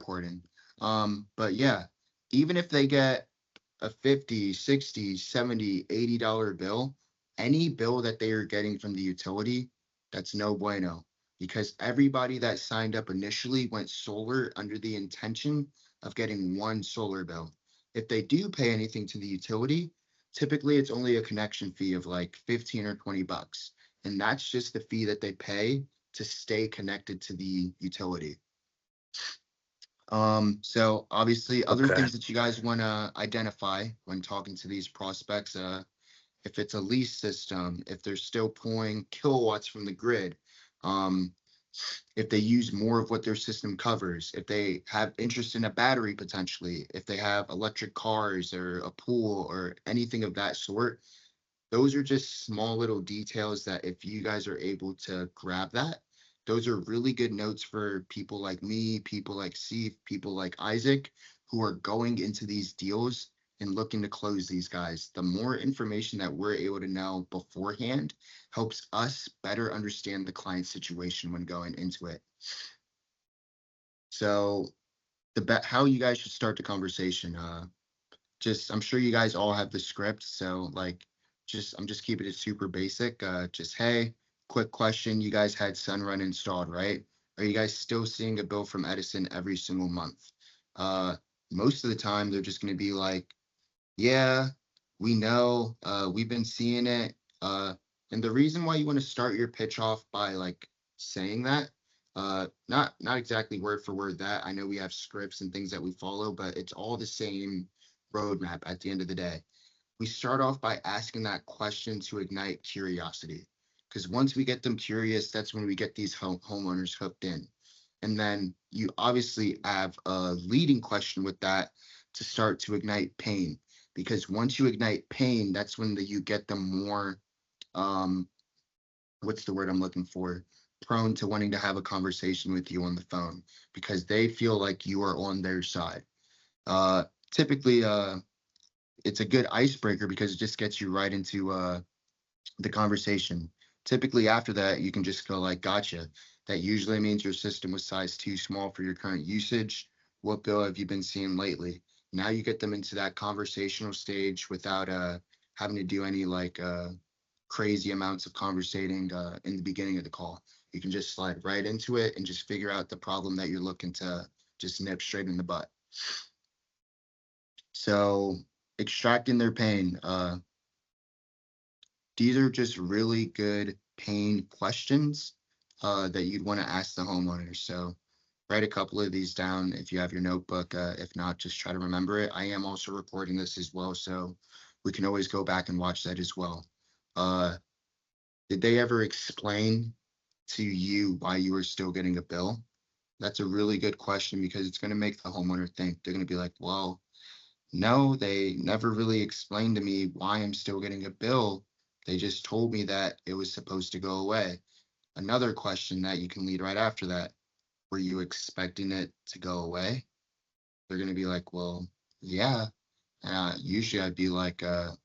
reporting. But yeah, even if they get a 50, 60, 70, $80 bill, any bill that they are getting from the utility, that's no bueno, because everybody that signed up initially went solar under the intention of getting one solar bill. If they do pay anything to the utility, typically it's only a connection fee of like 15 or 20 bucks. And that's just the fee that they pay to stay connected to the utility. So obviously other Okay. things that you guys want to identify when talking to these prospects, if it's a lease system, if they're still pulling kilowatts from the grid, um, if they use more of what their system covers, if they have interest in a battery potentially, if they have electric cars or a pool or anything of that sort, those are just small little details that if you guys are able to grab that, those are really good notes for people like me, people like Steve, people like Isaac, who are going into these deals and looking to close these guys. The more information that we're able to know beforehand helps us better understand the client situation when going into it. So how you guys should start the conversation. Just I'm sure you guys all have the script, so like just I'm just keeping it super basic. Just hey, quick question. You guys had Sunrun installed, right? Are you guys still seeing a bill from Edison every single month? Uh, Most of the time they're just gonna be like, yeah, we know, we've been seeing it. And the reason why you want to start your pitch off by like saying that, not exactly word for word that I know we have scripts and things that we follow, but it's all the same roadmap at the end of the day. We start off by asking that question to ignite curiosity. Because once we get them curious, that's when we get these homeowners hooked in. And then you obviously have a leading question with that to start to ignite pain. Because once you ignite pain, that's when you get them more, um, what's the word I'm looking for? Prone to wanting to have a conversation with you on the phone because they feel like you are on their side. Uh, Typically, it's a good icebreaker because it just gets you right into the conversation. Typically, after that, you can just go like, "Gotcha." That usually means your system was sized too small for your current usage. What bill have you been seeing lately? Now you get them into that conversational stage without having to do any like crazy amounts of conversating in the beginning of the call. You can just slide right into it and just figure out the problem that you're looking to just nip straight in the butt. So extracting their pain. These are just really good pain questions that you'd want to ask the homeowner. So write a couple of these down if you have your notebook. If not, just try to remember it. I am also recording this as well, so we can always go back and watch that as well. Uh, did they ever explain to you why you were still getting a bill? That's a really good question because it's going to make the homeowner think. They're going to be like, well, no, they never really explained to me why I'm still getting a bill. They just told me that it was supposed to go away. Another question that you can lead right after that. Were you expecting it to go away? They're going to be like, well, yeah. Usually I'd be like, well,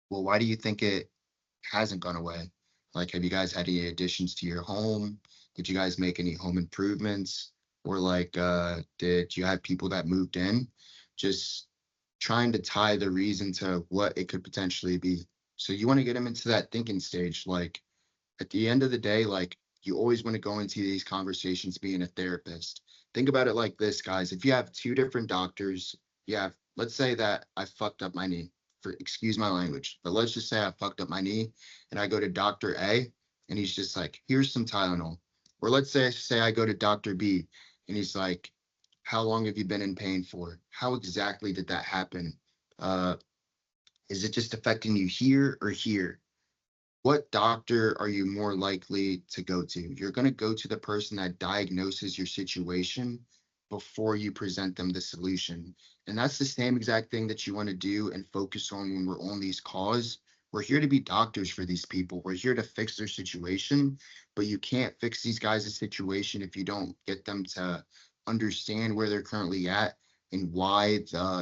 why do you think it hasn't gone away? Like, have you guys had any additions to your home? Did you guys make any home improvements? Or like, did you have people that moved in? Just trying to tie the reason to what it could potentially be. So you want to get them into that thinking stage. Like at the end of the day, like you always want to go into these conversations being a therapist. Think about it like this, guys. If you have two different doctors, you have, let's say that I fucked up my knee, for excuse my language, but let's just say I fucked up my knee and I go to Dr. A and he's just like, here's some Tylenol. Or let's say I go to Dr. B and he's like, how long have you been in pain for? How exactly did that happen? Uh, is it just affecting you here or here? What doctor are you more likely to go to? You're going to go to the person that diagnoses your situation before you present them the solution. And that's the same exact thing that you want to do and focus on when we're on these calls. We're here to be doctors for these people. We're here to fix their situation, but you can't fix these guys' situation if you don't get them to understand where they're currently at and why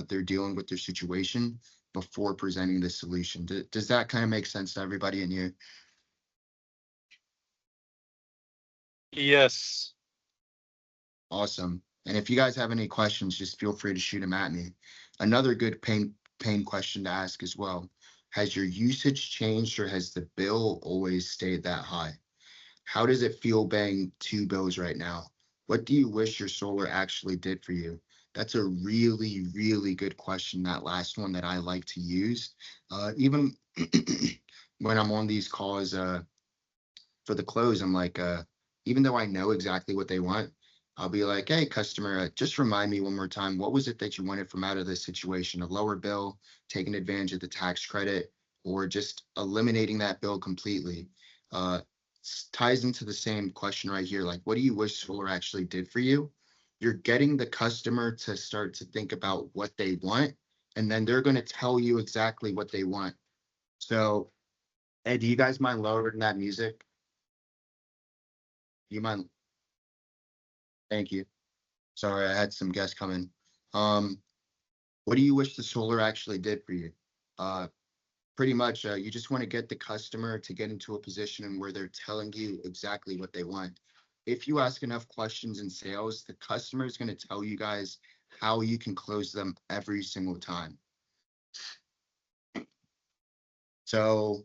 they're dealing with their situation before presenting the solution. Does that kind of make sense to everybody in here? Yes. Awesome. And if you guys have any questions, just feel free to shoot them at me. Another good pain question to ask as well. Has your usage changed or has the bill always stayed that high? How does it feel paying two bills right now? What do you wish your solar actually did for you? That's a really, really good question. That last one that I like to use. Even when I'm on these calls for the close, I'm like, even though I know exactly what they want, I'll be like, hey, customer, just remind me one more time, what was it that you wanted from out of this situation? A lower bill, taking advantage of the tax credit, or just eliminating that bill completely? Uh, Ties into the same question right here. Like, what do you wish solar actually did for you? You're getting the customer to start to think about what they want, and then they're going to tell you exactly what they want. So, hey, do you guys mind lowering that music? Do you mind? Thank you. Sorry, I had some guests come in. Um, what do you wish the solar actually did for you? Uh, Pretty much, you just want to get the customer to get into a position where they're telling you exactly what they want. If you ask enough questions in sales, the customer is going to tell you guys how you can close them every single time. So,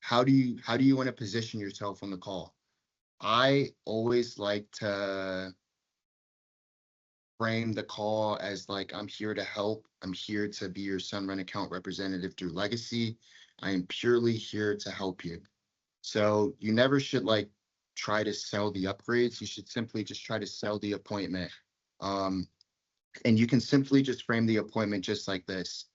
how do you want to position yourself on the call? I always like to frame the call as like, I'm here to help. I'm here to be your Sunrun account representative through Legacy. I am purely here to help you. So you never should like try to sell the upgrades. You should simply just try to sell the appointment. Um, and you can simply just frame the appointment just like this.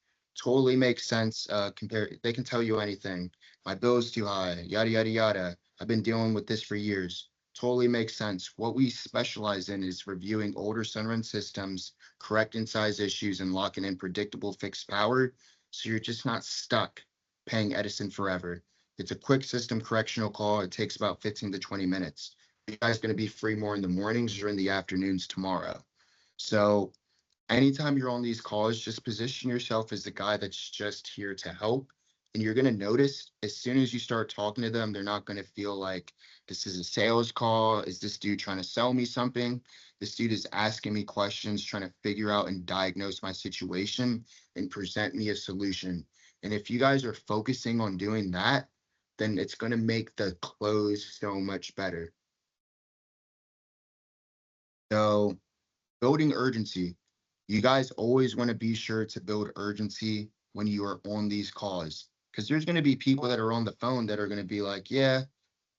Totally makes sense. They can tell you anything. My bill is too high, yada, yada, yada. I've been dealing with this for years. Totally makes sense. What we specialize in is reviewing older Sunrun systems, correcting size issues, and locking in predictable fixed power. So you're just not stuck paying Edison forever. It's a quick system correctional call. It takes about 15 to 20 minutes. You guys going to be free more in the mornings or in the afternoons tomorrow? So anytime you're on these calls, just position yourself as the guy that's just here to help. And you're going to notice as soon as you start talking to them, they're not going to feel like this is a sales call. Is this dude trying to sell me something? This dude is asking me questions, trying to figure out and diagnose my situation and present me a solution. And if you guys are focusing on doing that, then it's going to make the close so much better. So, building urgency. You guys always want to be sure to build urgency when you are on these calls, because there's going to be people that are on the phone that are going to be like, yeah,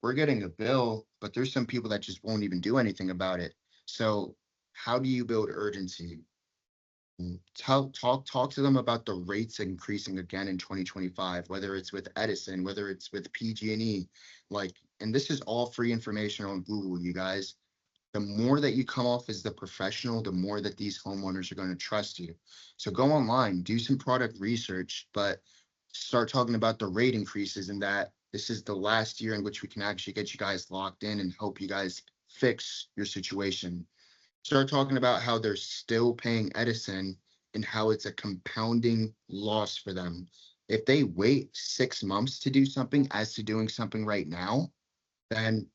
we're getting a bill, but there's some people that just won't even do anything about it. So how do you build urgency? Talk to them about the rates increasing again in 2025, whether it's with Edison, whether it's with PG&E, like, and this is all free information on Google, you guys. The more that you come off as the professional, the more that these homeowners are going to trust you. So go online, do some product research, but start talking about the rate increases and that this is the last year in which we can actually get you guys locked in and help you guys fix your situation. Start talking about how they're still paying Edison and how it's a compounding loss for them. If they wait 6 months to do something as to doing something right now, then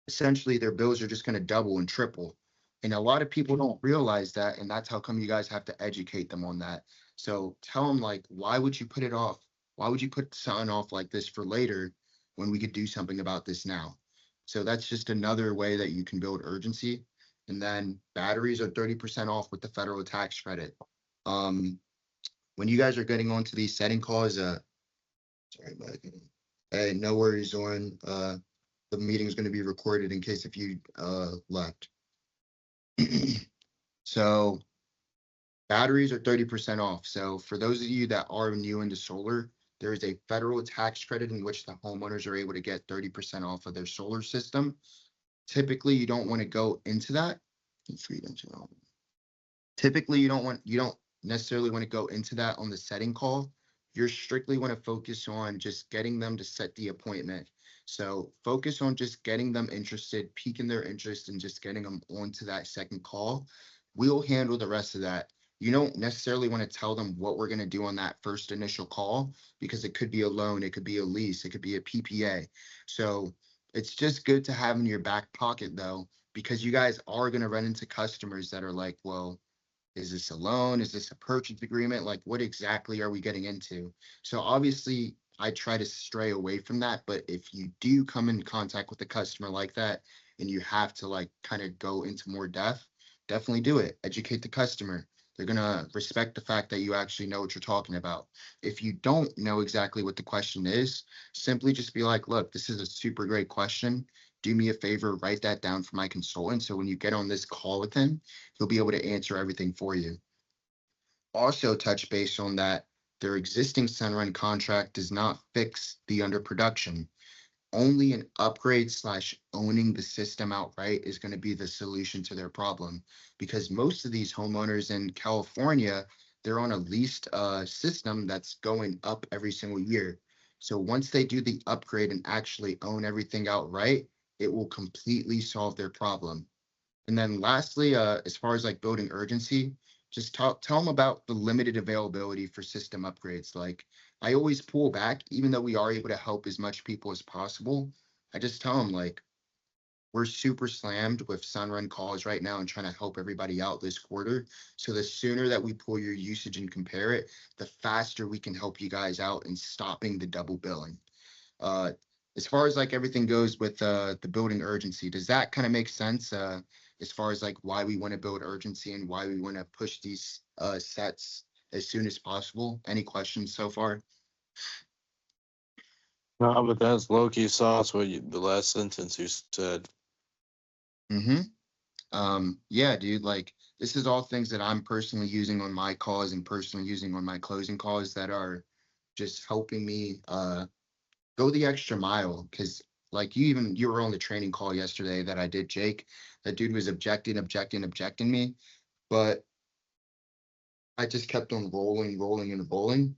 essentially their bills are just going to double and triple. And a lot of people don't realize that. And that's how come you guys have to educate them on that. So tell them, like, why would you put it off? Why would you put something off like this for later when we could do something about this now? So that's just another way that you can build urgency. And then batteries are 30% off with the federal tax credit. Um, when you guys are getting onto these setting calls, sorry, but hey, no worries, Zoran. The meeting is going to be recorded in case if you left. So batteries are 30% off. So for those of you that are new into solar, there is a federal tax credit in which the homeowners are able to get 30% off of their solar system. Typically, you don't want to go into that. Typically, you don't necessarily want to go into that on the setting call. You're strictly want to focus on just getting them to set the appointment. So focus on just getting them interested, piquing their interest, and just getting them onto that second call. We'll handle the rest of that. You don't necessarily want to tell them what we're going to do on that first initial call, because it could be a loan, it could be a lease, it could be a PPA. So it's just good to have in your back pocket though, because you guys are going to run into customers that are like, well, is this a loan? Is this a purchase agreement? Like, what exactly are we getting into? So obviously, I try to stray away from that. But if you do come in contact with a customer like that, and you have to like kind of go into more depth, definitely do it. Educate the customer. They're gonna respect the fact that you actually know what you're talking about. If you don't know exactly what the question is, simply just be like, look, this is a super great question. Do me a favor, write that down for my consultant. So when you get on this call with him, he'll be able to answer everything for you. Also touch base on that their existing Sunrun contract does not fix the underproduction. Only an upgrade slash owning the system outright is going to be the solution to their problem, because most of these homeowners in California, they're on a leased system that's going up every single year. So once they do the upgrade and actually own everything outright, it will completely solve their problem. And then lastly, as far as like building urgency, just tell them about the limited availability for system upgrades. Like I always pull back, even though we are able to help as much people as possible. I just tell them like we're super slammed with Sunrun calls right now and trying to help everybody out this quarter. So the sooner that we pull your usage and compare it, the faster we can help you guys out in stopping the double billing. Uh, as far as like everything goes with the building urgency, does that kind of make sense? As far as like why we want to build urgency and why we want to push these sets as soon as possible? Any questions so far? No, but that's low key sauce. The last sentence you said. Mm-hmm. Yeah, dude, like this is all things that I'm personally using on my calls and personally using on my closing calls that are just helping me go the extra mile. Cause like you were on the training call yesterday that I did, Jake. That dude was objecting me. But I just kept on rolling and rolling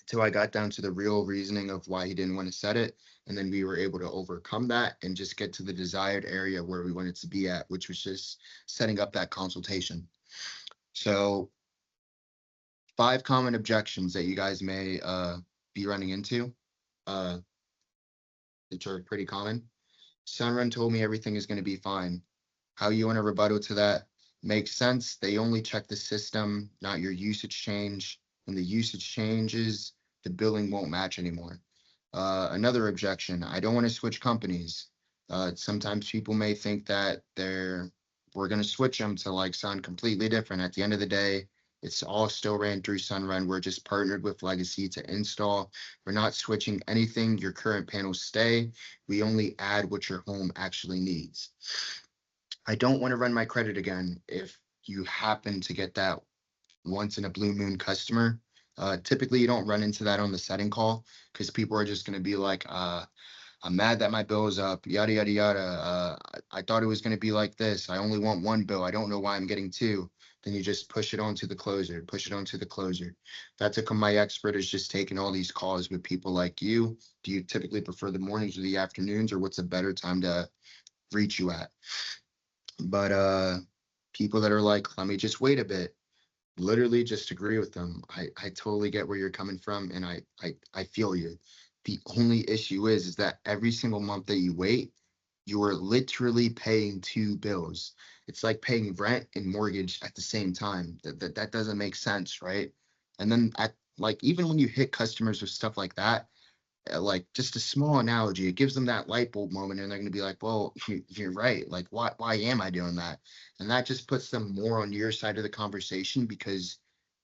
until I got down to the real reasoning of why he didn't want to set it. And then we were able to overcome that and just get to the desired area where we wanted to be at, which was just setting up that consultation. So 5 common objections that you guys may be running into, uh, which are pretty common. Sunrun told me everything is going to be fine. How you want to rebuttal to that makes sense. They only check the system, not your usage change. When the usage changes, the billing won't match anymore. Another objection, I don't want to switch companies. Sometimes people may think that we're going to switch them to like sound completely different. At the end of the day, it's all still ran through Sunrun. We're just partnered with Legacy to install. We're not switching anything. Your current panels stay. We only add what your home actually needs. I don't want to run my credit again if you happen to get that once in a blue moon customer. Typically, you don't run into that on the setting call because people are just going to be like, I'm mad that my bill is up, yada, yada, yada. I thought it was going to be like this. I only want one bill. I don't know why I'm getting two. Then you just push it onto the closer, push it onto the closer. That's how my expert is just taking all these calls with people like you. Do you typically prefer the mornings or the afternoons, or what's a better time to reach you at? But people that are like, let me just wait a bit, literally just agree with them. I totally get where you're coming from, and I feel you. The only issue is that every single month that you wait, you are literally paying 2 bills. It's like paying rent and mortgage at the same time. That doesn't make sense, right? And then at like even when you hit customers with stuff like that, like just a small analogy, it gives them that light bulb moment, and they're going to be like, well, you're right. Like, why am I doing that? And that just puts them more on your side of the conversation, because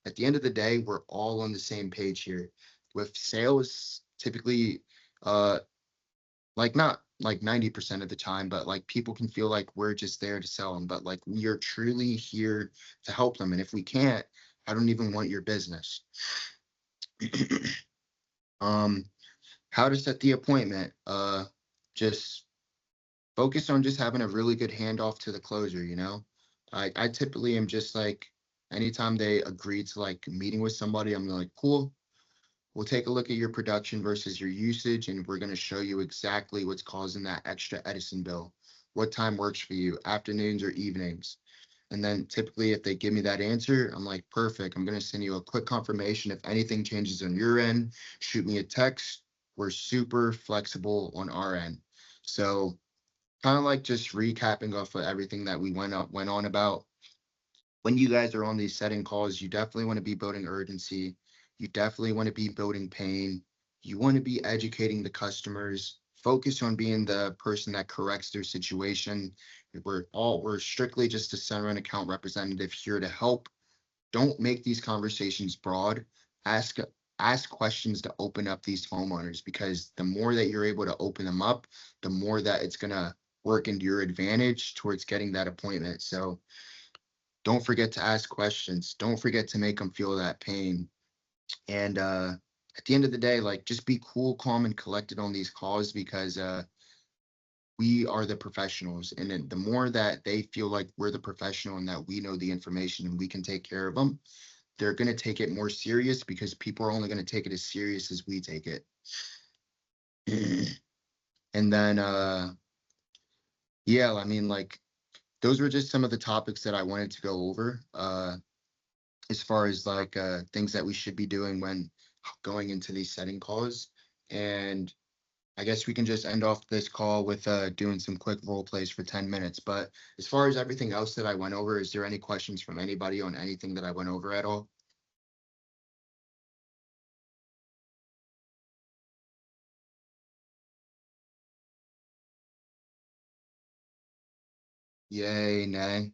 at the end of the day, we're all on the same page here. With sales, typically, uh, like not like 90% of the time, but like people can feel like we're just there to sell them, but like we are truly here to help them. And if we can't, I don't even want your business. um, how to set the appointment. Just focus on just having a really good handoff to the closer, you know? I typically am just like, anytime they agree to like meeting with somebody, I'm like, cool, we'll take a look at your production versus your usage, and we're going to show you exactly what's causing that extra Edison bill. What time works for you, afternoons or evenings? And then typically, if they give me that answer, I'm like, perfect. I'm going to send you a quick confirmation. If anything changes on your end, shoot me a text. We're super flexible on our end. So kind of like just recapping off of everything that we went on about. When you guys are on these setting calls, you definitely want to be building urgency. You definitely want to be building pain. You want to be educating the customers. Focus on being the person that corrects their situation. We're strictly just a Sunrun account representative here to help. Don't make these conversations broad. Ask ask questions to open up these homeowners, because the more that you're able to open them up, the more that it's gonna work into your advantage towards getting that appointment. So don't forget to ask questions. Don't forget to make them feel that pain. And at the end of the day, like, just be cool, calm, and collected on these calls, because we are the professionals. And then the more that they feel like we're the professional and that we know the information and we can take care of them, they're going to take it more serious, because people are only going to take it as serious as we take it. And then yeah, I mean, like, those were just some of the topics that I wanted to go over, as far as like things that we should be doing when going into these setting calls. And I guess we can just end off this call with doing some quick role plays for 10 minutes. But as far as everything else that I went over, is there any questions from anybody on anything that I went over at all? Yay, nay.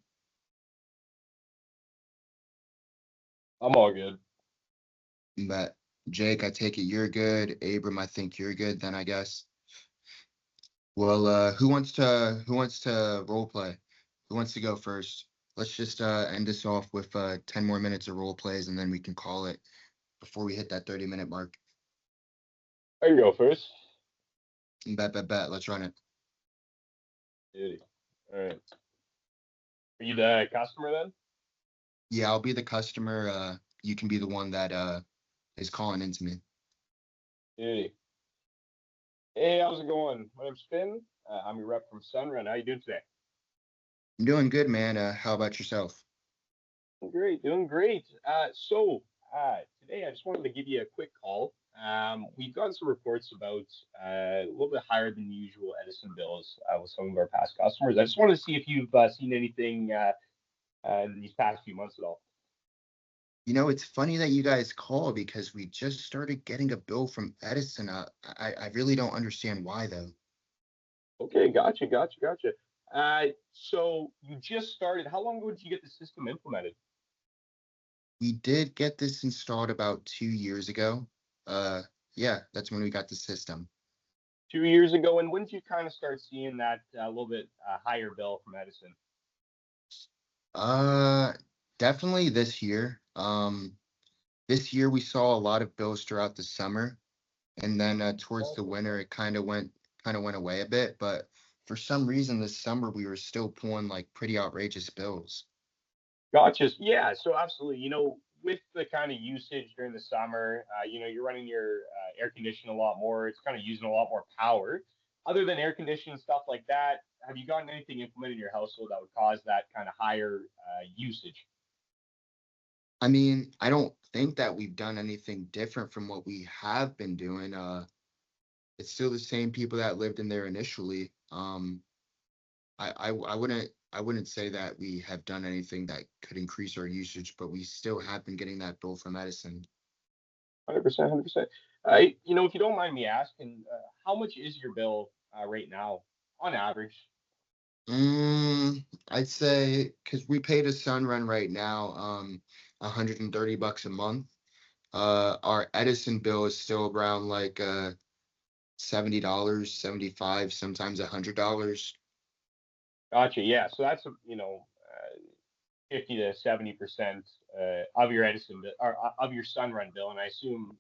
I'm all good. But Jake, I take it you're good. Abram, I think you're good then, I guess. Well, who wants to role play? Who wants to go first? Let's just end this off with 10 more minutes of role plays, and then we can call it before we hit that 30-minute mark. I can go first. Bet. Let's run it. Beauty. All right. Are you the customer then? Yeah, I'll be the customer. You can be the one that is calling into me. Beauty. Hey, how's it going? My name's Finn. I'm your rep from Sunrun. How you doing today? I'm doing good, man. How about yourself? Great, doing great. Today I just wanted to give you a quick call. We've gotten some reports about a little bit higher than usual Edison bills with some of our past customers. I just wanted to see if you've seen anything in these past few months at all. You know, it's funny that you guys call, because we just started getting a bill from Edison. I really don't understand why, though. Okay, gotcha. So you just started. How long ago did you get the system implemented? We did get this installed about 2 years ago. Uh, yeah, that's when we got the system. 2 years ago. And when did you kind of start seeing that little bit higher bill from Edison? Uh, Definitely this year. This year we saw a lot of bills throughout the summer, and then towards the winter it kind of went away a bit. But for some reason this summer we were still pulling like pretty outrageous bills. Gotcha. Yeah. So absolutely. With the kind of usage during the summer, you're running your air conditioning a lot more. It's kind of using a lot more power. Other than air conditioning stuff like that, have you gotten anything implemented in your household that would cause that kind of higher usage? I mean, I don't think that we've done anything different from what we have been doing. It's still the same people that lived in there initially. I wouldn't say that we have done anything that could increase our usage, but we still have been getting that bill from Edison. 100%, 100%. If you don't mind me asking, how much is your bill right now on average? I'd say, because we pay the Sunrun right now, $130 a month. Our Edison bill is still around like $70, 75, sometimes $100. Gotcha. Yeah. So that's 50 to 70% of your Edison bill or of your Sunrun bill. And I assume,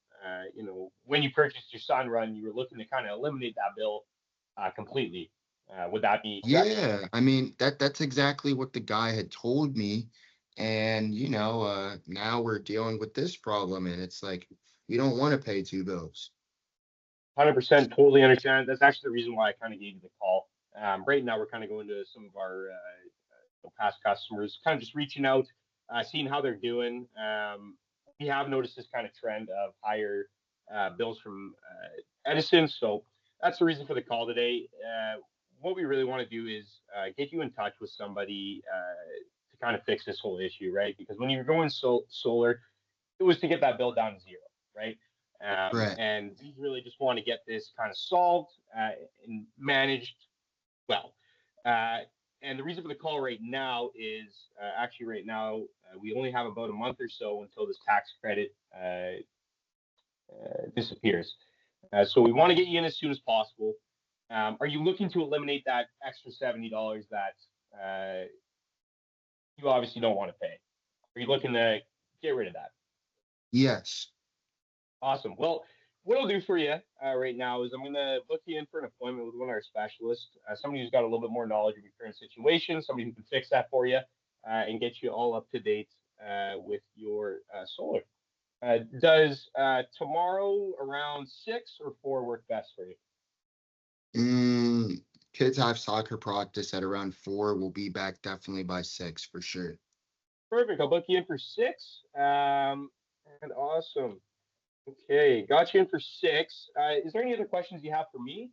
when you purchased your Sunrun, you were looking to kind of eliminate that bill completely. Would that be correct? Yeah, I mean, that's exactly what the guy had told me. And now we're dealing with this problem, and it's like we don't want to pay two bills. 100%, totally understand. That's actually the reason why I kind of gave you the call. Right now, we're kind of going to some of our past customers, kind of just reaching out, seeing how they're doing. We have noticed this kind of trend of higher bills from Edison, so that's the reason for the call today. what we really want to do is get you in touch with somebody to kind of fix this whole issue, right? Because when you're going solar, it was to get that bill down to zero, right? Right. And we really just want to get this kind of solved and managed well. Uh, and the reason for the call right now is actually right now we only have about a month or so until this tax credit disappears. So we want to get you in as soon as possible. Are you looking to eliminate that extra $70 that you obviously don't want to pay? Are you looking to get rid of that? Yes. Awesome. Well, what I'll do for you right now is I'm going to book you in for an appointment with one of our specialists, somebody who's got a little bit more knowledge of your current situation, somebody who can fix that for you and get you all up to date with your solar. Does tomorrow around 6 or 4 work best for you? Kids have soccer practice at around 4. We'll be back definitely by 6 for sure. Perfect. I'll book you in for 6. And awesome. Okay, got you in for 6. Is there any other questions you have for me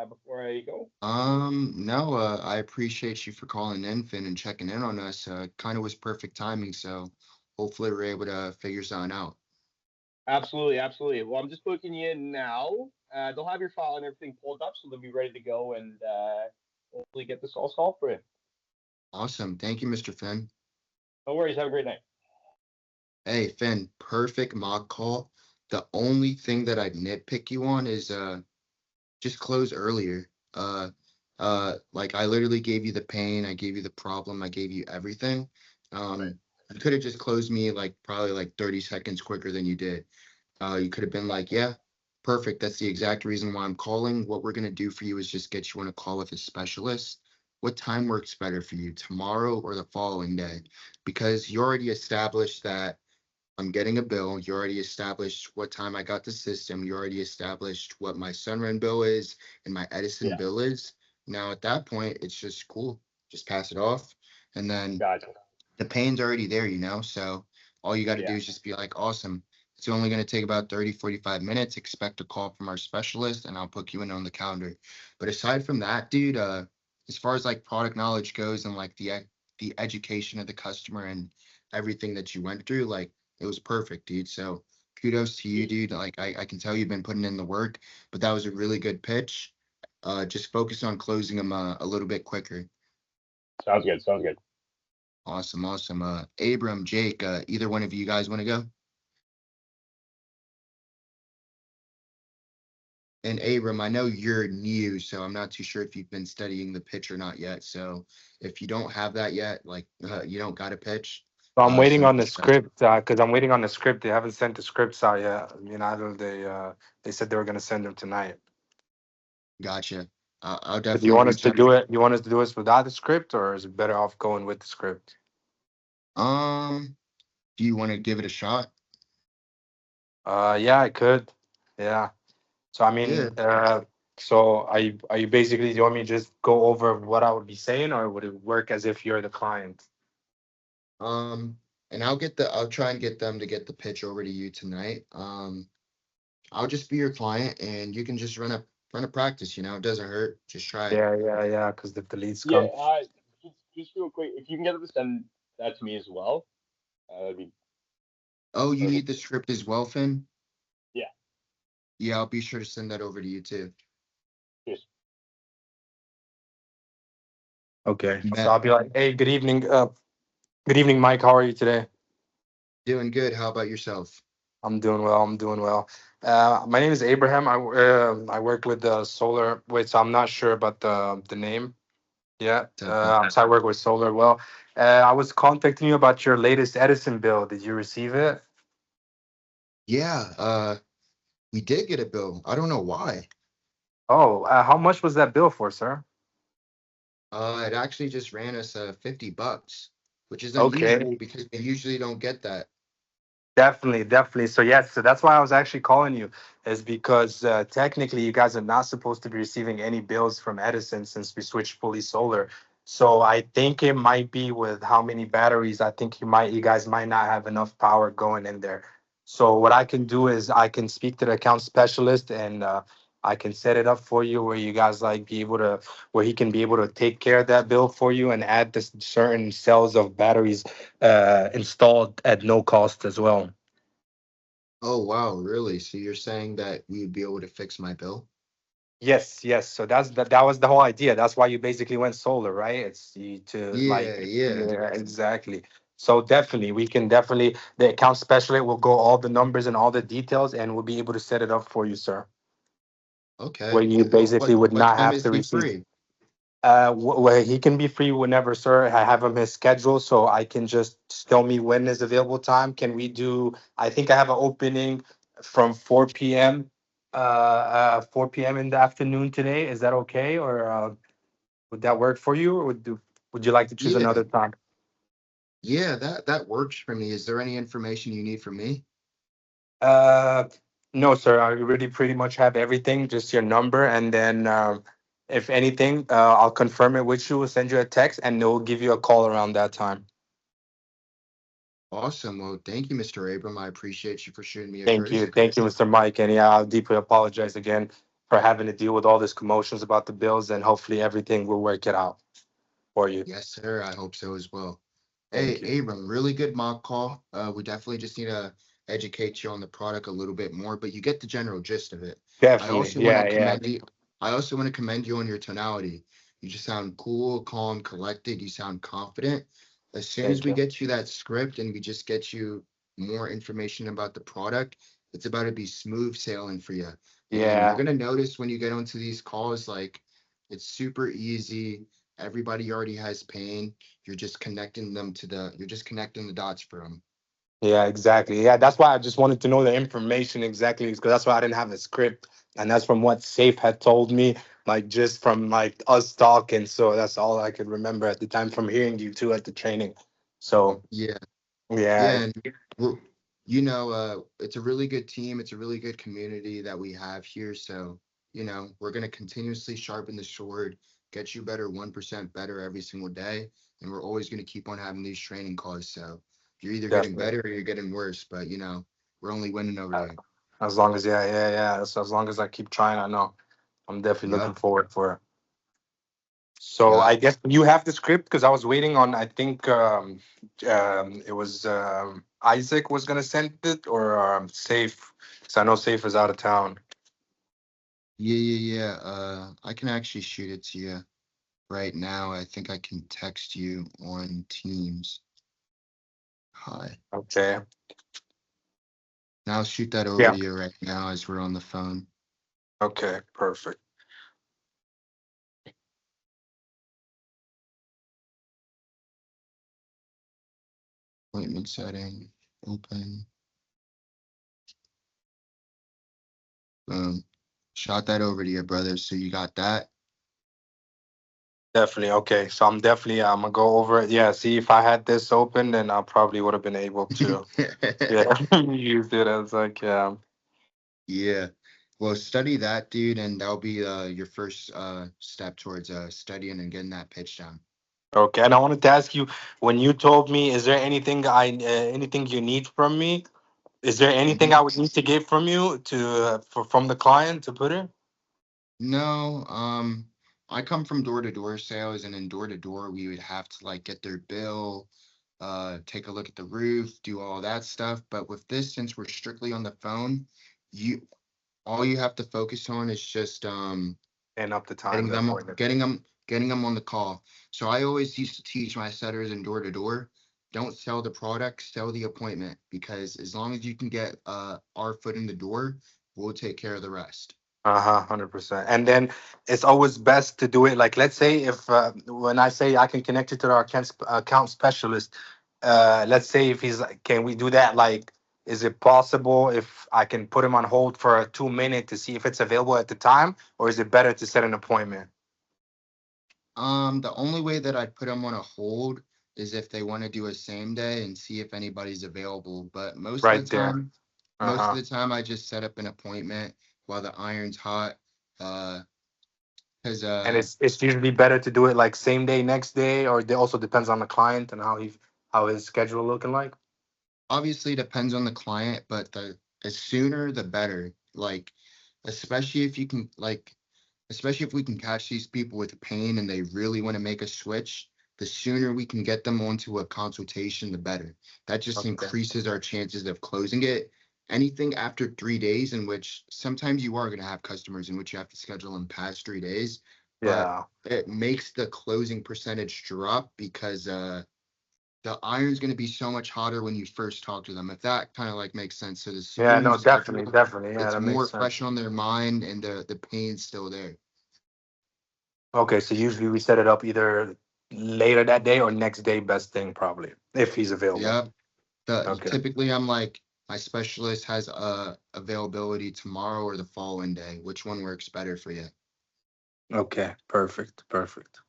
before I go? No, I appreciate you for calling in, Finn, and checking in on us. Kind of was perfect timing, so hopefully we're able to figure something out. Absolutely, absolutely. Well, I'm just booking you in now. They'll have your file and everything pulled up, so they'll be ready to go and hopefully get this all solved for you. Awesome. Thank you, Mr. Finn. No worries. Have a great night. Hey, Finn, perfect mock call. The only thing that I'd nitpick you on is just close earlier. Like I literally gave you the pain, I gave you the problem, I gave you everything. Right. You could have just closed me like probably like 30 seconds quicker than you did. You could have been like, yeah, perfect. That's the exact reason why I'm calling. What we're gonna do for you is just get you on a call with a specialist. What time works better for you, tomorrow or the following day? Because you already established that I'm getting a bill. You already established what time I got the system. You already established what my Sunrun bill is and my Edison Yeah. bill is. Now at that point, it's just cool. Just pass it off. And then Gotcha. the pain's already there, so all you got to do Yeah. is just be like, awesome. It's only going to take about 30, 45 minutes. Expect a call from our specialist and I'll put you in on the calendar. But aside from that, dude, as far as like product knowledge goes and like the education of the customer and everything that you went through, like it was perfect, dude. So kudos to you, dude. Like I can tell you've been putting in the work, but that was a really good pitch. Just focus on closing them a little bit quicker. Sounds good. Sounds good. Awesome, awesome. Abram, Jake, either one of you guys want to go? And Abram, I know you're new, so I'm not too sure if you've been studying the pitch or not yet. So if you don't have that yet, like you don't got a pitch. So I'm waiting Some on the script because I'm waiting on the script. They haven't sent the scripts out yet. I don't. They said they were gonna send them tonight. Gotcha. I'll So definitely do you want us reach to out. do it? You want us to do this without the script, or is it better off going with the script? Do you want to give it a shot? Yeah, I could. Yeah. So Yeah. so are you basically? Do you want me to just go over what I would be saying, or would it work as if you're the client? And I'll try and get them to get the pitch over to you tonight. I'll just be your client and you can just run a practice, it doesn't hurt. Just try it. Yeah. Because if the leads Yeah. come, Just real quick, if you can get them to send that to me as well, that'd be Oh, you need perfect. the script as well, Finn? Yeah. Yeah, I'll be sure to send that over to you too. Cheers. okay. So Bet. I'll be like, hey, good evening. Good evening, Mike. How are you today? Doing good. How about yourself? I'm doing well. I'm doing well. My name is Abraham. I work with Solar. Wait, so I'm not sure about the name. Yeah. So I work with Solar. Well, I was contacting you about your latest Edison bill. Did you receive it? Yeah, we did get a bill. I don't know why. Oh, how much was that bill for, sir? It actually just ran us $50, which is unusual Okay. because we usually don't get that. Definitely. So yes, so that's why I was actually calling you, is because technically you guys are not supposed to be receiving any bills from Edison since we switched fully solar. So I think it might be with how many batteries. I think you guys might not have enough power going in there. So what I can do is I can speak to the account specialist and I can set it up for you where you guys like be able to, where he can be able to take care of that bill for you and add this certain cells of batteries installed at no cost as well. Oh, wow, really? So you're saying that we would be able to fix my bill? Yes, yes. So that was the whole idea. That's why you basically went solar, right? It's you to like, Yeah, yeah. yeah, exactly. So definitely, we can definitely, the account specialist will go all the numbers and all the details, and we'll be able to set it up for you, sir. Where Okay. you basically would What not time have is to he receive. free? Where he can be free whenever, sir. I have him his schedule, so I can just tell me when is available time. Can we do? I think I have an opening from 4 p.m. 4 p.m. in the afternoon today. Is that okay, or would that work for you, or would you like to choose Yeah, another time? yeah, that works for me. Is there any information you need from me? Uh, no, sir. I already pretty much have everything. Just your number, and then if anything, I'll confirm it with you. We'll send you a text, and we'll give you a call around that time. Awesome. Well, thank you, Mr. Abram. I appreciate you for shooting me a Thank courtesy you, call. Mr. Mike, and yeah, I'll deeply apologize again for having to deal with all this commotions about the bills, and hopefully everything will work it out for you. Yes, sir. I hope so as well. Hey, Thank you. Abram, really good mock call. We definitely just need to educate you on the product a little bit more, but you get the general gist of it. I Definitely, also want to yeah, yeah. commend you. I also want to commend you on your tonality. You just sound cool, calm, collected. You sound confident. As soon as Thank we you. get you that script and we just get you more information about the product, it's about to be smooth sailing for you. And you're Yeah, gonna notice when you get onto these calls, like it's super easy. Everybody already has pain. You're just connecting the dots for them. yeah, exactly. Yeah, that's why I just wanted to know the information exactly, because that's why I didn't have the script, and that's from what Safe had told me, like just from like us talking. So that's all I could remember at the time from hearing you two at the training. So Yeah, yeah, yeah, and we're, it's a really good team. It's a really good community that we have here. So, we're gonna continuously sharpen the sword, get you better, 1% better every single day, and we're always gonna keep on having these training calls. So you're either getting definitely. better or you're getting worse, but we're only winning over Uh, here. As long as yeah, yeah, yeah. So as long as I keep trying, I know I'm definitely looking Yep, forward for it. So yep. I guess you have the script because I was waiting on. I think it was Isaac was gonna send it or Safe, because I know Safe is out of town. Yeah, yeah, yeah. I can actually shoot it to you right now. I think I can text you on Teams. Hi. Okay. Now I'll shoot that over Yeah. to you right now as we're on the phone. Okay. Perfect. Appointment setting, open, boom. Shot that over to you, brother. So you got that? Definitely. Okay. So I'm gonna go over it. Yeah. See, if I had this open, then I probably would have been able to. Yeah. Use it as like yeah. Yeah. Well, study that, dude, and that'll be your first step towards studying and getting that pitch down. Okay, and I wanted to ask you, when you told me, is there anything you need from me? Is there anything Mhm. I would need to get from you from the client to put in? No, I come from door-to-door sales, and in door-to-door, we would have to like get their bill, take a look at the roof, do all that stuff. But with this, since we're strictly on the phone, you all you have to focus on is just And up the time, getting the them appointment. getting them on the call. So I always used to teach my setters in door-to-door, don't sell the product, sell the appointment, because as long as you can get our foot in the door, we'll take care of the rest. 100%. And then it's always best to do it. Like, let's say if when I say I can connect you to our account specialist, let's say if he's like, can we do that? Like, is it possible if I can put him on hold for a 2 minute to see if it's available at the time, or is it better to set an appointment? The only way that I'd put them on a hold is if they want to do a same day and see if anybody's available. But Right there. most of Uh-huh. the time I just set up an appointment while the iron's hot. Cause And it's usually better to do it like same day, next day, or it also depends on the client and how his schedule looking like. obviously depends on the client, but the sooner the better. Like especially if you can especially if we can catch these people with pain and they really want to make a switch, the sooner we can get them onto a consultation, the better. That just Okay. increases our chances of closing it. Anything after 3 days, in which sometimes you are going to have customers in which you have to schedule in past 3 days, but Yeah. it makes the closing percentage drop because the iron's going to be so much hotter when you first talk to them. If that kind of like makes sense. So the Yeah, sooner you no, schedule definitely, it, definitely. Yeah, it's that more makes sense. fresh on their mind and the pain's still there. Okay, so usually we set it up either later that day or next day, best thing probably, if he's available. Yep. Okay. Typically I'm like, my specialist has availability tomorrow or the following day. Which one works better for you? Okay, perfect, perfect.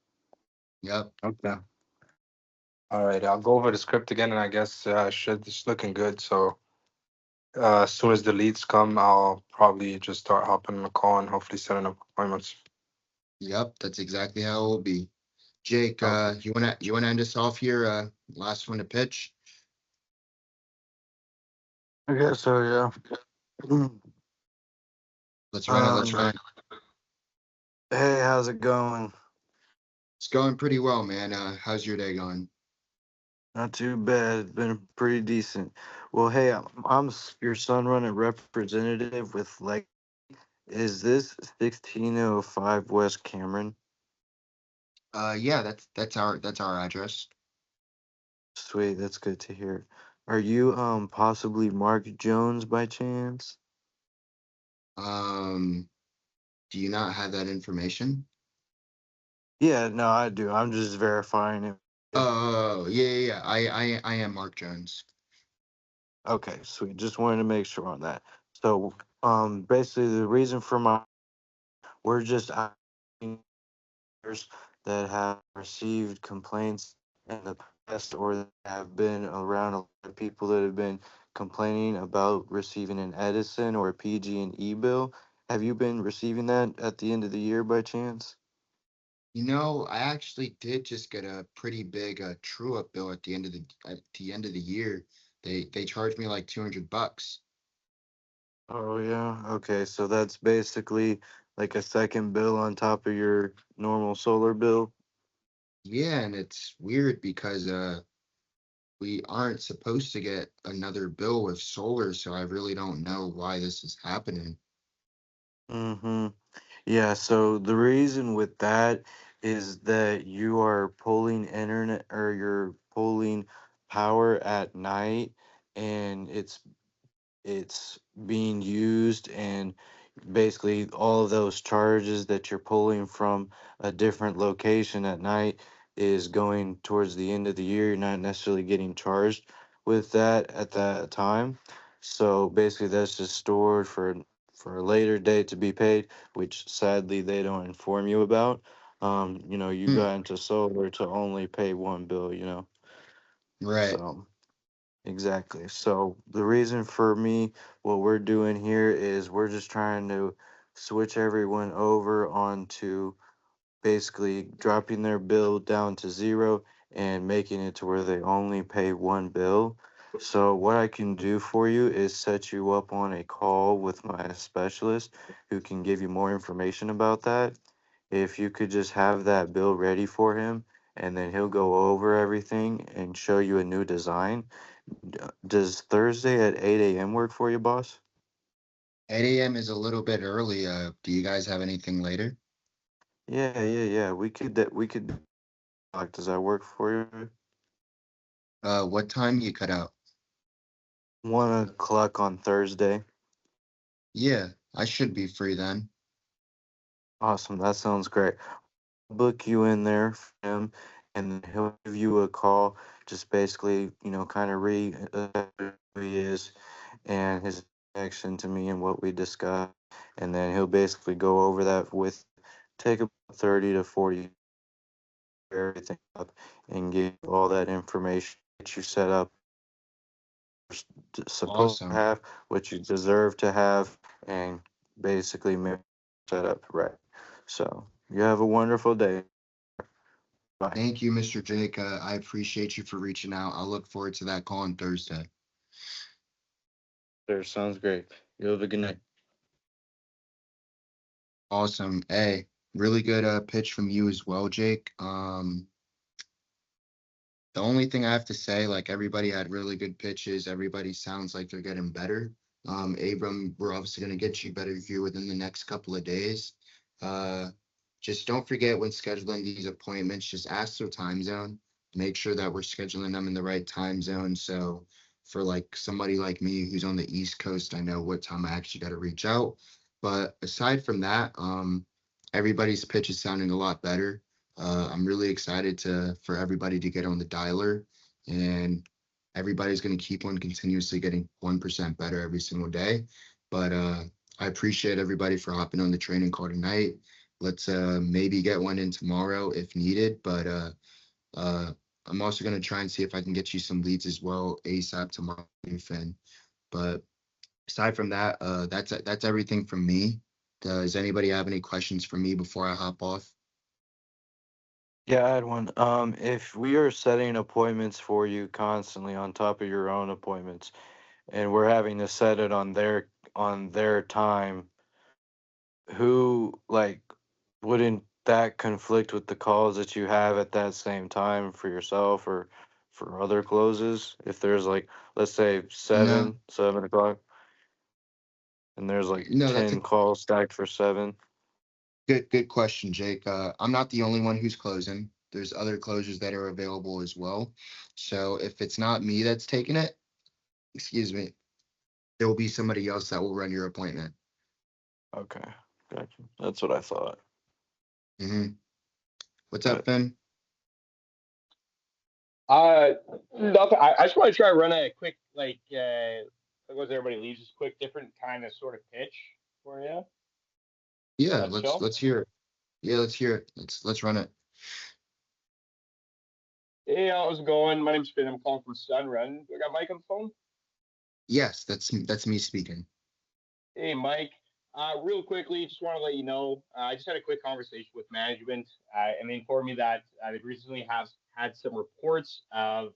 Yep. Okay. All right, I'll go over the script again, and I guess should it's looking good. So as soon as the leads come, I'll probably just start hopping on the call and hopefully setting up appointments. Yep. That's exactly how it will be. Jake, Okay. you wanna end us off here? Last one to pitch. I guess so, yeah. Let's run it. Let's Um, run it. hey, how's it going? It's going pretty well, man. How's your day going? Not too bad. It's been pretty decent. Well, hey, I'm your son running representative with like, is this 1605 West Cameron? Yeah, that's our address. Sweet, that's good to hear. Are you possibly Mark Jones by chance? Um, do you not have that information? Yeah, no, I do. I'm just verifying it. Oh, yeah, yeah, yeah. I am Mark Jones. Okay, sweet. Just wanted to make sure on that. So, basically, the reason for we're just asking that have received complaints in the past or that have been around a lot of people that have been complaining about receiving an Edison or a PG&E bill. Have you been receiving that at the end of the year by chance? I actually did just get a pretty big true up bill at the end of the year. They charged me like $200. Oh yeah. Okay, so that's basically like a second bill on top of your normal solar bill. Yeah, and it's weird because we aren't supposed to get another bill with solar, so I really don't know why this is happening. Mm-hmm. Yeah, so the reason with that is that you are pulling internet or you're pulling power at night and it's being used and basically all of those charges that you're pulling from a different location at night is going towards the end of the year. You're not necessarily getting charged with that at that time. So basically that's just stored for a later date to be paid, which sadly they don't inform you about. You Hmm, got into solar to only pay one bill, right. So exactly. So the reason for me, what we're doing here is we're just trying to switch everyone over onto basically dropping their bill down to zero and making it to where they only pay one bill. So what I can do for you is set you up on a call with my specialist who can give you more information about that. If you could just have that bill ready for him and then he'll go over everything and show you a new design. Does Thursday at 8 a.m. work for you, boss? 8 a.m. is a little bit early. Do you guys have anything later? Yeah. We could. Does that work for you? What time you cut out? 1 o'clock on Thursday. Yeah, I should be free then. Awesome. That sounds great. Book you in there for him, and then he'll give you a call. Just basically, kind of who he is and his connection to me and what we discussed, and then he'll basically go over that with take about 30 to 40 everything up and give you all that information that you set up supposed to Awesome. have, what you deserve to have, and basically make set up right. So you have a wonderful day. Bye. Thank you, Mr. Jake. I appreciate you for reaching out. I'll look forward to that call on Thursday. Sure, sounds great. You have a good night. Awesome. Hey, really good pitch from you as well, Jake. The only thing I have to say, like everybody had really good pitches. Everybody sounds like they're getting better. Abram, we're obviously gonna get you better view within the next couple of days. Uh, just don't forget when scheduling these appointments, just ask their time zone. Make sure that we're scheduling them in the right time zone. So for like somebody like me who's on the East Coast, I know what time I actually got to reach out. But aside from that, everybody's pitch is sounding a lot better. I'm really excited for everybody to get on the dialer, and everybody's going to keep on continuously getting 1% better every single day. But I appreciate everybody for hopping on the training call tonight. Let's maybe get one in tomorrow if needed. But uh, I'm also going to try and see if I can get you some leads as well ASAP tomorrow, Finn. But aside from that, that's everything from me. Does anybody have any questions for me before I hop off? Yeah, I had one. If we are setting appointments for you constantly on top of your own appointments, and we're having to set it on their time, who like wouldn't that conflict with the calls that you have at that same time for yourself or for other closes? If there's like, let's say No, 7 o'clock, and there's like no, that's a 10 calls stacked for 7. good question, Jake. I'm not the only one who's closing. There's other closures that are available as well. So if it's not me that's taking it, excuse me, there will be somebody else that will run your appointment. Okay, gotcha. That's what I thought. hmm What's up, But Finn? Uh, Nothing. I just want to try to run a quick, once everybody leaves, just quick, different kind of sort of pitch for you. Yeah, Let's show. let's hear it. Yeah, let's hear it. Let's run it. Hey, how's it going? My name's Finn. I'm calling from Sunrun. I got Mike on the phone. Yes, that's me speaking. Hey, Mike. Real quickly, just want to let you know, I just had a quick conversation with management, and they informed me that they recently have had some reports of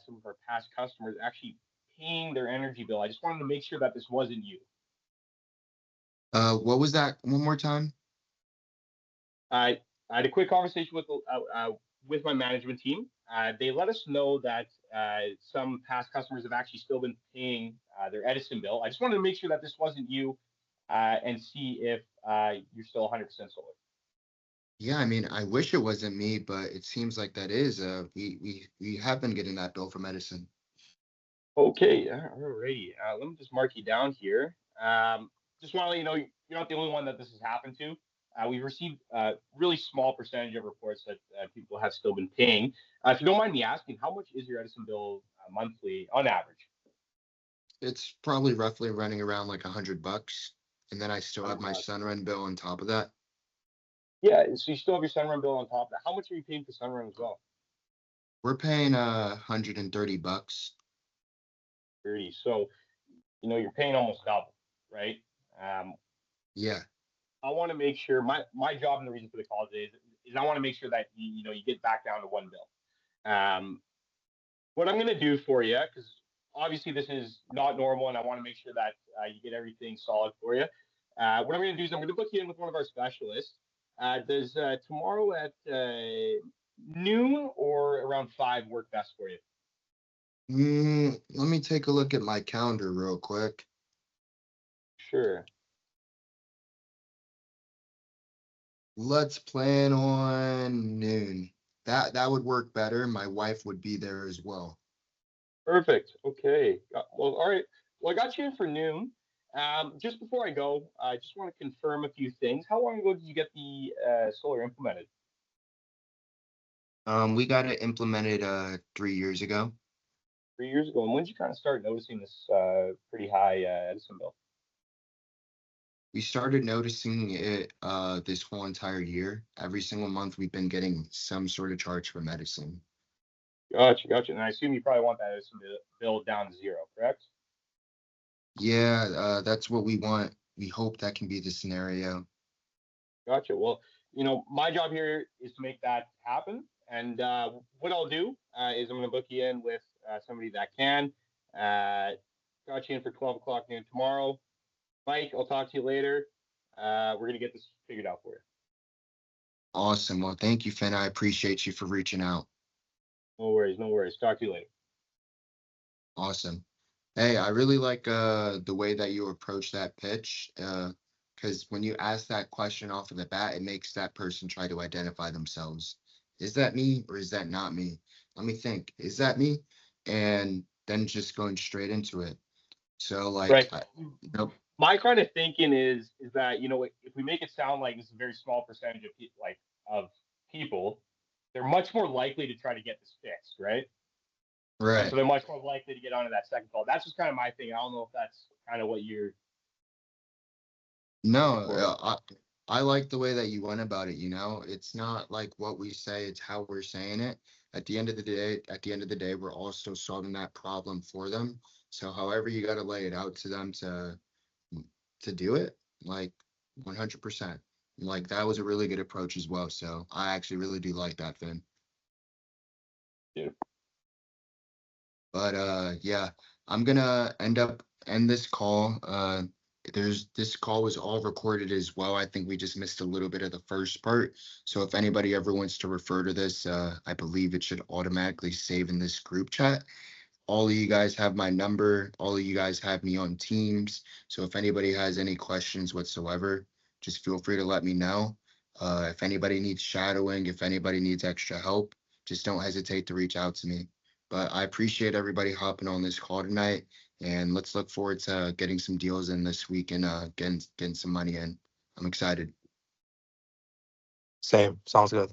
some of our past customers actually paying their energy bill. I just wanted to make sure that this wasn't you. What was that? One more time. I had a quick conversation with my management team. They let us know that some past customers have actually still been paying their Edison bill. I just wanted to make sure that this wasn't you, and see if you're still 100% solar. Yeah, I mean, I wish it wasn't me, but it seems like that is. We have been getting that bill from Edison. Okay, alrighty. Let me just mark you down here. Just want to let you know you're not the only one that this has happened to. We've received a really small percentage of reports that people have still been paying. If you don't mind me asking, how much is your Edison bill monthly on average? It's probably roughly running around like $100, and then I still have my $100. Sunrun bill on top of that. Yeah, so you still have your Sunrun bill on top of that. How much are you paying for Sunrun as well? We're paying $130. 30. So, you're paying almost double, right? Um, Yeah. I want to make sure my job and the reason for the call today is I want to make sure that you get back down to one bill. What I'm going to do for you, because obviously this is not normal, and I want to make sure that you get everything solid for you. What I'm going to do is I'm going to book you in with one of our specialists. Does tomorrow at noon or around 5 work best for you? Let me take a look at my calendar real quick. Sure. Let's plan on noon. That would work better. My wife would be there as well. Perfect. Okay. Well, all right. Well, I got you in for noon. Just before I go, I just want to confirm a few things. How long ago did you get the solar implemented? We got it implemented 3 years ago. 3 years ago. And when did you kind of start noticing this pretty high Edison bill? We started noticing it this whole entire year. Every single month we've been getting some sort of charge from Edison. Gotcha, gotcha. And I assume you probably want that Edison bill down to zero, correct? Yeah, that's what we want. We hope that can be the scenario. Gotcha. Well, my job here is to make that happen. And what I'll do is I'm going to book you in with somebody that can. Got you in for 12 o'clock noon tomorrow. Mike, I'll talk to you later. we're gonna get this figured out for you. Awesome. Well, thank you, Finn. I appreciate you for reaching out. No worries, no worries. Talk to you later. Awesome. Hey, I really like the way that you approach that pitch. Because when you ask that question off of the bat, it makes that person try to identify themselves. Is that me or is that not me? Let me think. Is that me? And then just going straight into it. So Right. nope. My kind of thinking is that, you know, if we make it sound like this is a very small percentage of people, they're much more likely to try to get this fixed, right? Right. So they're much more likely to get onto that second call. That's just kind of my thing. I don't know if that's kind of what you're. No, Before. I like the way that you went about it, you know. It's not like what we say, it's how we're saying it. At the end of the day, we're also solving that problem for them. So however you gotta lay it out to them to do it, like 100%. Like that was a really good approach as well. So I actually really do like that, Finn. Yeah. But yeah, I'm gonna end this call. This call was all recorded as well. I think we just missed a little bit of the first part. So if anybody ever wants to refer to this, I believe it should automatically save in this group chat. All of you guys have my number. All of you guys have me on Teams. So if anybody has any questions whatsoever, just feel free to let me know. If anybody needs shadowing, if anybody needs extra help, just don't hesitate to reach out to me. But I appreciate everybody hopping on this call tonight, and let's look forward to getting some deals in this week and getting some money in. I'm excited. Same. Sounds good.